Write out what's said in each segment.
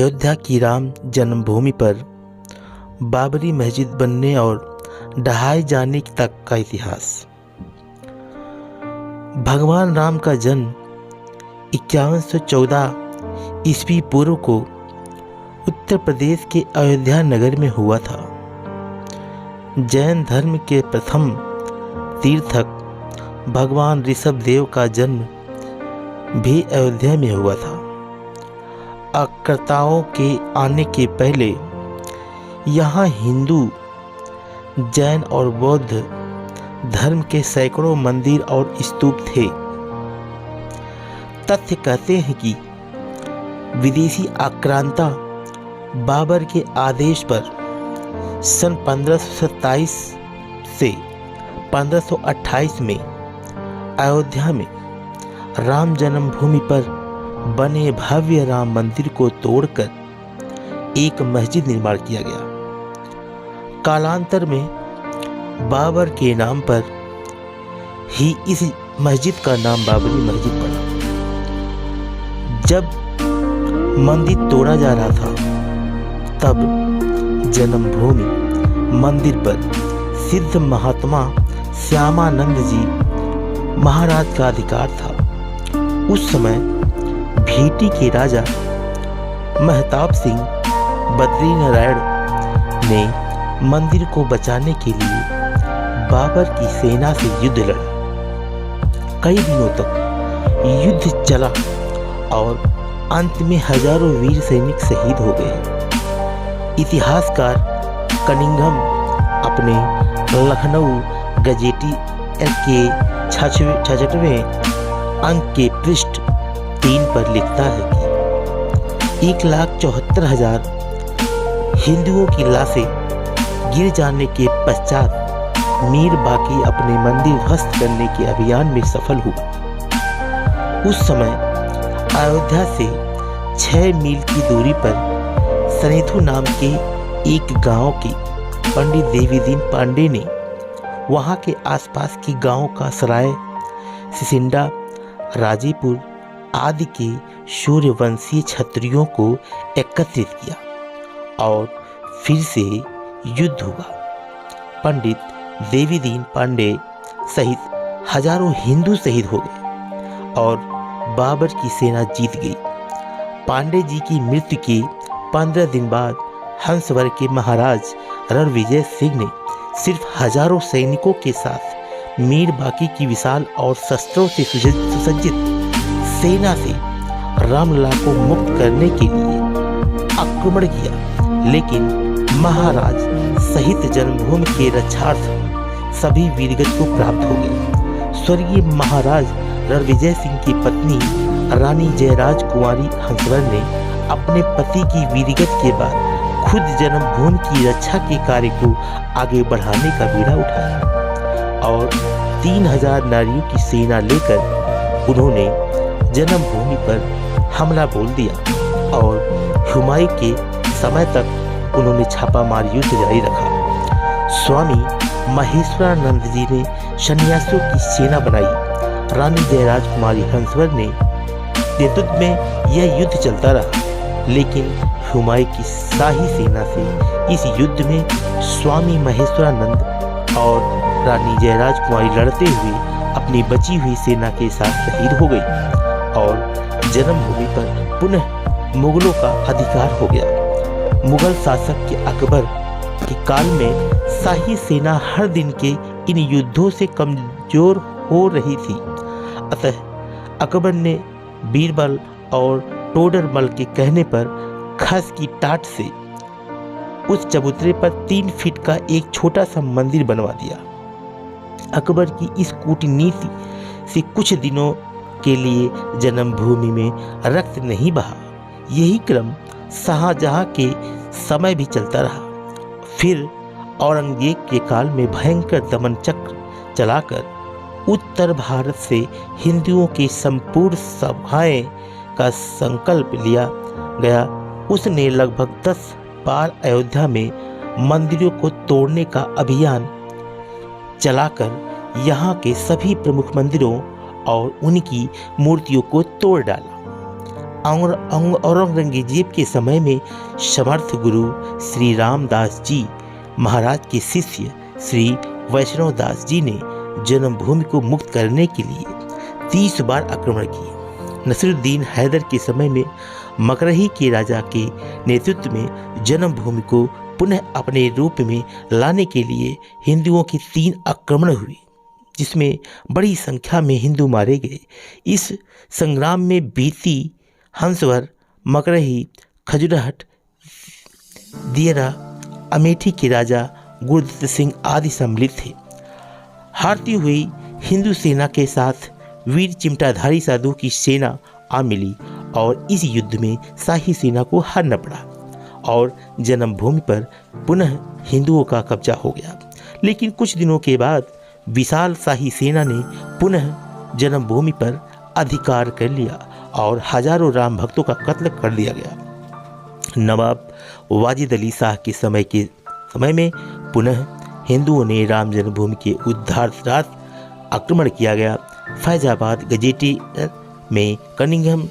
अयोध्या की राम जन्मभूमि पर बाबरी मस्जिद बनने और ढहाए जाने तक का इतिहास। भगवान राम का जन्म 5114 ईस्वी पूर्व को उत्तर प्रदेश के अयोध्या नगर में हुआ था। जैन धर्म के प्रथम तीर्थक भगवान ऋषभ देव का जन्म भी अयोध्या में हुआ था। आक्रांताओं के आने के पहले यहाँ हिंदू, जैन और बौद्ध धर्म के सैकड़ों मंदिर और स्तूप थे। तथ्य कहते हैं कि विदेशी आक्रांता बाबर के आदेश पर सन 1527 से 1528 में अयोध्या में राम जन्मभूमि पर बने भव्य राम मंदिर को तोड़कर एक मस्जिद निर्माण किया गया। कालांतर में बाबर के नाम पर ही इस मस्जिद का नाम बाबरी मस्जिद पड़ा। जब मंदिर तोड़ा जा रहा था तब जन्मभूमि मंदिर पर सिद्ध महात्मा श्यामानंद जी महाराज का अधिकार था। उस समय भीटी के राजा महताब सिंह बद्रीनारायण ने मंदिर को बचाने के लिए बाबर की सेना से युद्ध लड़ा। कई दिनों तक युद्ध चला और अंत में हजारों वीर सैनिक शहीद हो गए। इतिहासकार कनिंघम अपने लखनऊ गजेटियर के 66वें अंक के पृष्ठ 3 पर लिखता है कि 1,74,000 हिंदुओं की लाशें गिर जाने के पश्चात मीर बाकी अपने मंदिर ध्वस्त करने के अभियान में सफल हुआ। उस समय अयोध्या से 6 मील की दूरी पर सनेथु नाम के एक गांव के पंडित देवीदीन पांडे ने वहां के आसपास के गांव का सराय, सिसिंडा, राजीपुर आदि के सूर्यवंशी क्षत्रियों को एकत्रित किया और फिर से युद्ध हुआ। पंडित देवीदीन पांडे सहित हजारों हिंदू शहीद हो गए और बाबर की सेना जीत गई। पांडे जी की मृत्यु के 15 दिन बाद हंसवर्ग के महाराज रणविजय सिंह ने सिर्फ हजारों सैनिकों के साथ मीर बाकी की विशाल और शस्त्रों से सुसज्जित सेना से रामलला को मुक्त करने के लिए आक्रमण किया, लेकिन महाराज सहित जन्मभूमि के रक्षार्थ सभी वीरगति को प्राप्त हो गए। स्वर्गीय महाराज रणविजय सिंह की पत्नी रानी जयराज कुंवारी हंसवर्ध ने अपने पति की वीरगति के बाद खुद जन्मभूमि की रक्षा के कार्य को आगे बढ़ाने का बीड़ा उठाया और 3000 नारियों की सेना लेकर उन्होंने जन्मभूमि पर हमला बोल दिया और हुमायूं के समय तक उन्होंने छापामार युद्ध जारी रखा। स्वामी महेश्वरानंद जी ने सन्यासियों की सेना बनाई। रानी जयराज कुमारी हंसवर्ध ने नेतृत्व में यह युद्ध चलता रहा, लेकिन हुमायूं की शाही सेना से इस युद्ध में स्वामी महेश्वरानंद और रानी जयराज कुमारी लड़ते हुए अपनी बची हुई सेना के साथ शहीद हो गई और जन्मभूमि पर पुनः मुगलों का अधिकार हो गया। मुगल शासक के अकबर के काल में शाही सेना हर दिन के इन युद्धों से कमजोर हो रही थी। अतः अकबर ने बीरबल और टोडरमल के कहने पर खस की टाट से उस चबूतरे पर 3 फीट का एक छोटा सा मंदिर बनवा दिया। अकबर की इस कूटनीति से कुछ दिनों के लिए जन्मभूमि में रक्त नहीं बहा। यही क्रम शाहजहां के समय भी चलता रहा। फिर औरंगजेब के काल में भयंकर दमन चक्र चलाकर उत्तर भारत से हिंदुओं की संपूर्ण सभाएं का संकल्प लिया गया। उसने लगभग 10 बार अयोध्या में मंदिरों को तोड़ने का अभियान चलाकर यहाँ के सभी प्रमुख मंदिरों और उनकी मूर्तियों को तोड़ डाला। औरंगजेब के समय में समर्थ गुरु श्री रामदास जी महाराज के शिष्य श्री वैष्णव दास जी ने जन्मभूमि को मुक्त करने के लिए 30 बार आक्रमण किए। नसीरुद्दीन हैदर के समय में मकरही के राजा के नेतृत्व में जन्मभूमि को पुनः अपने रूप में लाने के लिए हिंदुओं के 3 आक्रमण हुए, जिसमें बड़ी संख्या में हिंदू मारे गए। इस संग्राम में बीती, हंसवर, मकरही, खजुराहट, दियरा, अमेठी के राजा गुरुदत्त सिंह आदि सम्मिलित थे। हारती हुई हिंदू सेना के साथ वीर चिमटाधारी साधु की सेना आ मिली और इस युद्ध में शाही सेना को हारना पड़ा और जन्मभूमि पर पुनः हिंदुओं का कब्जा हो गया। लेकिन कुछ दिनों के बाद विशाल शाही सेना ने पुनः जन्मभूमि पर अधिकार कर लिया और हजारों राम भक्तों का कत्ल कर दिया गया। नवाब वाजिद अली शाह के समय में पुनः हिंदुओं ने राम जन्मभूमि के उद्धारार्थ आक्रमण किया गया। फैजाबाद गजेटियर में कनिंघम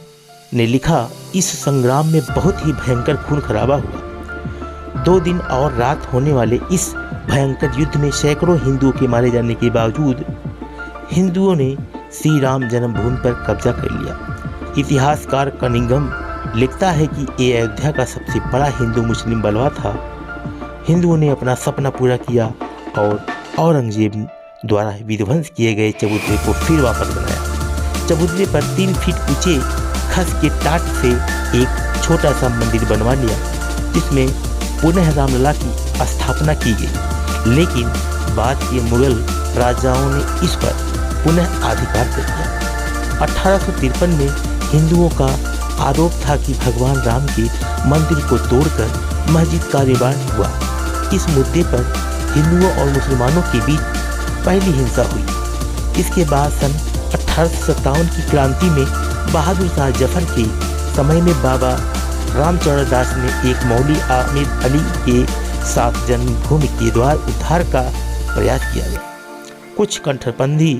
ने लिखा, इस संग्राम में बहुत ही भयंकर खून खराबा हुआ। 2 दिन और रात होने वाले इस भयंकर युद्ध में सैकड़ों हिंदुओं के मारे जाने के बावजूद हिंदुओं ने श्री राम जन्मभूमि पर कब्जा कर लिया। इतिहासकार कनिंघम लिखता है कि ये अयोध्या का सबसे बड़ा हिंदू मुस्लिम बलवा था। हिंदुओं ने अपना सपना पूरा किया और औरंगजेब द्वारा विध्वंस किए गए चबूतरे को फिर वापस बनाया। चबूतरे पर 3 फीट ऊंचे खस के टाट से एक छोटा सा मंदिर बनवा लिया, जिसमें पुनः रामलला की स्थापना की गई। लेकिन बाद के मुगल राजाओं ने इस पर पुनः अधिकार कर लिया। 1853 में हिंदुओं का आरोप था कि भगवान राम के मंदिर को तोड़कर मस्जिद का निर्माण हुआ। इस मुद्दे पर हिंदुओं और मुसलमानों के बीच पहली हिंसा हुई। इसके बाद सन 1857 की क्रांति में बहादुर शाह जफर के समय में बाबा रामचरण दास ने एक मौली आमिर अली के साथ जन्मभूमि के द्वार उद्धार का प्रयास किया गया। कुछ कट्टरपंथी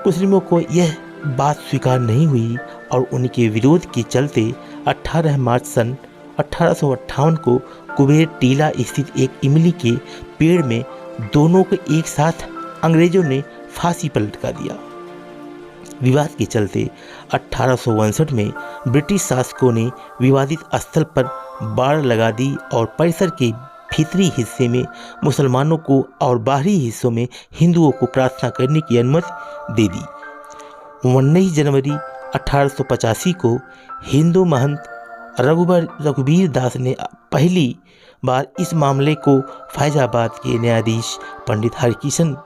मुस्लिमों को यह बात स्वीकार नहीं हुई और उनके विरोध के चलते 18 मार्च सन 1858 को कुबेर टीला स्थित एक इमली के पेड़ में दोनों को एक साथ अंग्रेजों ने फांसी पर लटका दिया। विवाद के चलते 1859 में ब्रिटिश शासकों ने विवादित स्थल पर बाड़ लगा दी और परिसर के भीतरी हिस्से में मुसलमानों को और बाहरी हिस्सों में हिंदुओं को प्रार्थना करने की अनुमति दे दी। 19 जनवरी 1885 को हिंदू महंत रघुबीर दास ने पहली बार इस मामले को फैजाबाद के न्यायाधीश पंडित हरिकिशन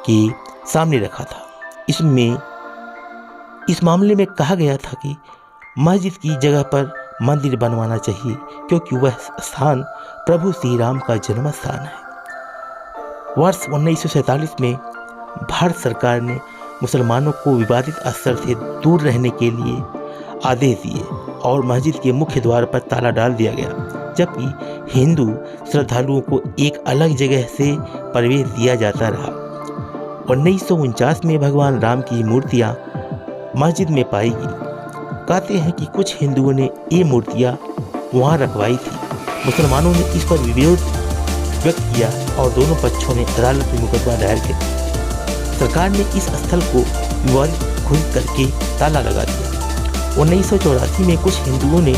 के सामने रखा था। इस मामले में कहा गया था कि मस्जिद की जगह पर मंदिर बनवाना चाहिए, क्योंकि वह स्थान प्रभु श्री राम का जन्म स्थान है। वर्ष 1947 में भारत सरकार ने मुसलमानों को विवादित स्थल से दूर रहने के लिए आदेश दिए और मस्जिद के मुख्य द्वार पर ताला डाल दिया गया, जबकि हिंदू श्रद्धालुओं को एक अलग जगह से प्रवेश दिया जाता रहा। 1949 में भगवान राम की मूर्तियां मस्जिद में पाई गई। कहते हैं कि कुछ हिंदुओं ने ये मूर्तियां वहां रखवाई थी। मुसलमानों ने इस पर विरोध व्यक्त किया और दोनों पक्षों ने अदालत में मुकदमा दायर किया। सरकार ने इस स्थल को विवादित घोषित करके ताला लगा दिया। 1984 में कुछ हिंदुओं ने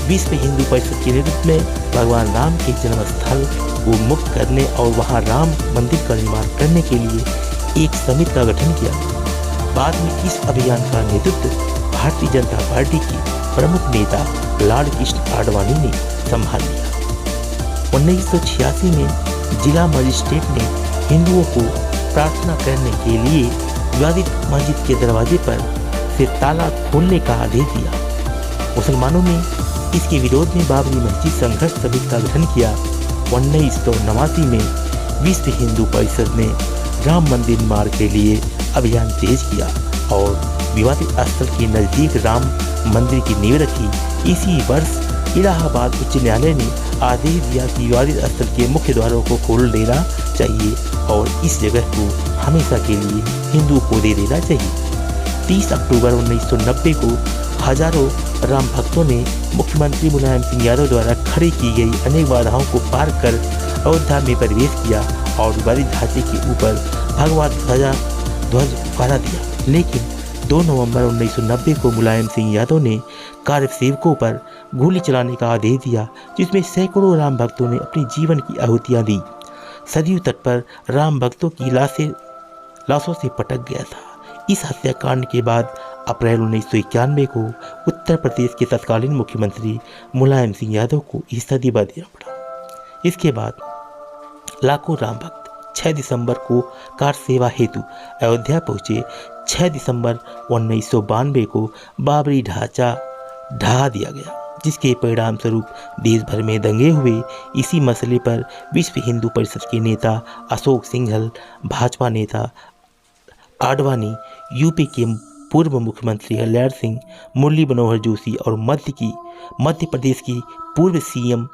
विश्व हिंदू परिषद के नेतृत्व में भगवान राम के जन्म स्थल को मुक्त करने और वहां राम मंदिर का निर्माण करने के लिए एक समिति का गठन किया। बाद में इस अभियान का नेतृत्व भारतीय जनता पार्टी के प्रमुख नेता लाल कृष्ण आडवाणी ने संभाल लिया। 1986 में जिला मजिस्ट्रेट ने हिंदुओं को प्रार्थना करने के लिए विवादित मस्जिद के दरवाजे पर से ताला खोलने का आदेश दिया। मुसलमानों ने इसके विरोध में बाबरी मस्जिद संघर्ष समिति का गठन किया। 1989 में विश्व हिंदू परिषद ने राम मंदिर निर्माण के लिए अभियान तेज किया और विवादित स्थल के नजदीक राम मंदिर की नींव रखी। इसी वर्ष इलाहाबाद उच्च न्यायालय ने आदेश दिया कि विवादित स्थल के मुख्य द्वारों को खोल देना चाहिए और इस जगह को हमेशा के लिए हिंदुओं को दे देना चाहिए। 30 अक्टूबर 1990 को हजारों राम भक्तों ने मुख्यमंत्री मुलायम सिंह यादव द्वारा खड़ी की गई अनेक बाधाओं को पार कर अयोध्या में प्रवेश किया और बड़ी ढांचे के ऊपर भगवा ध्वज फहरा दिया। लेकिन 2 नवंबर 1990 को मुलायम सिंह यादव ने कार्यसेवकों पर गोली चलाने का आदेश दिया, जिसमें सैकड़ों राम भक्तों ने अपने जीवन की आहुतियां दी। सरयू तट पर राम भक्तों की लाशों से पटक गया था। इस हत्याकांड के बाद अप्रैल 1991 को उत्तर प्रदेश के तत्कालीन मुख्यमंत्री मुलायम सिंह यादव को इस्तीफा देना पड़ा। इसके बाद लाखों राम भक्त 6 दिसंबर को कार सेवा हेतु अयोध्या पहुंचे। 6 दिसंबर 1992 को बाबरी ढांचा ढहा दिया गया, जिसके परिणाम स्वरूप देश भर में दंगे हुए। इसी मसले पर विश्व हिंदू परिषद के नेता अशोक सिंघल, भाजपा नेता आडवाणी, यूपी के पूर्व मुख्यमंत्री कल्याण सिंह, मुरली मनोहर जोशी और मध्य प्रदेश की पूर्व सीएम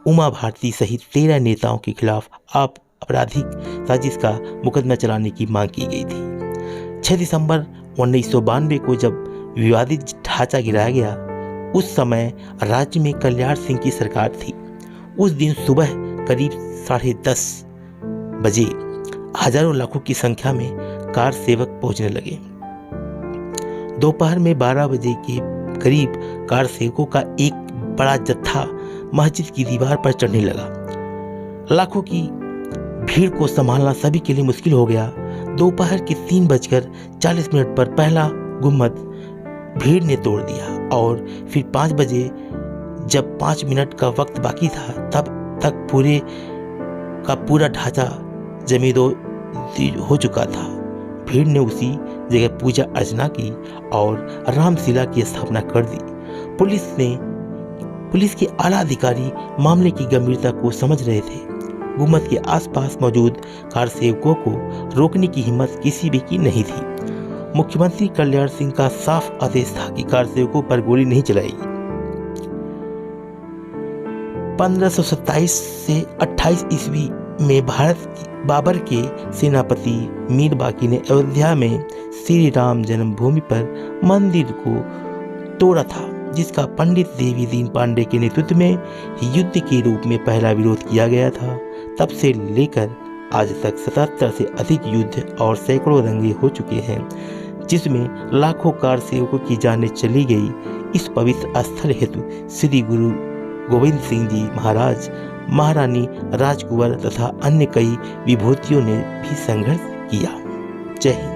उमा भारती सहित 13 नेताओं के खिलाफ आपराधिक साजिश का मुकदमा चलाने की मांग की गई थी। 6 दिसंबर 1992 को जब विवादित ढांचा गिराया गया, उस समय राज्य में कल्याण सिंह की सरकार थी। उस दिन सुबह करीब 10:30 बजे हजारों लाखों की संख्या में कार सेवक पहुंचने लगे। दोपहर में 12 बजे के करीब कार सेवकों का एक बड़ा जत्था मस्जिद की दीवार पर चढ़ने लगा। लाखों की भीड़ को संभालना सभी के लिए मुश्किल हो गया। दोपहर के 3:40 पर पहला गुम्मद भीड़ ने तोड़ दिया और फिर 5 बजे जब 5 मिनट का वक्त बाकी था, तब तक पूरे का पूरा ढांचा जमींदोज हो चुका था। भीड़ ने उसी जगह पूजा अर्चना की और रामशिला की स्थापना कर दी। पुलिस के आला अधिकारी मामले की गंभीरता को समझ रहे थे। गुम्मद के आसपास मौजूद कार सेवकों को रोकने की हिम्मत किसी भी की नहीं थी। मुख्यमंत्री कल्याण सिंह का साफ आदेश था कि कार सेवकों पर गोली नहीं चलाएगी। 1527 से 28 ईस्वी में बाबर के सेनापति मीर बाकी ने अयोध्या में श्री राम जन्मभूमि पर मंदिर को तोड़ा था, जिसका पंडित देवी दीन पांडे के नेतृत्व में युद्ध के रूप में पहला विरोध किया गया था। तब से लेकर आज तक 77 से अधिक युद्ध और सैकड़ों दंगे हो चुके हैं, जिसमें लाखों कार सेवकों की जानें चली गई। इस पवित्र स्थल हेतु श्री गुरु गोविंद सिंह जी महाराज, महारानी राजकुंवर तथा अन्य कई विभूतियों ने भी संघर्ष किया। जय हिंद।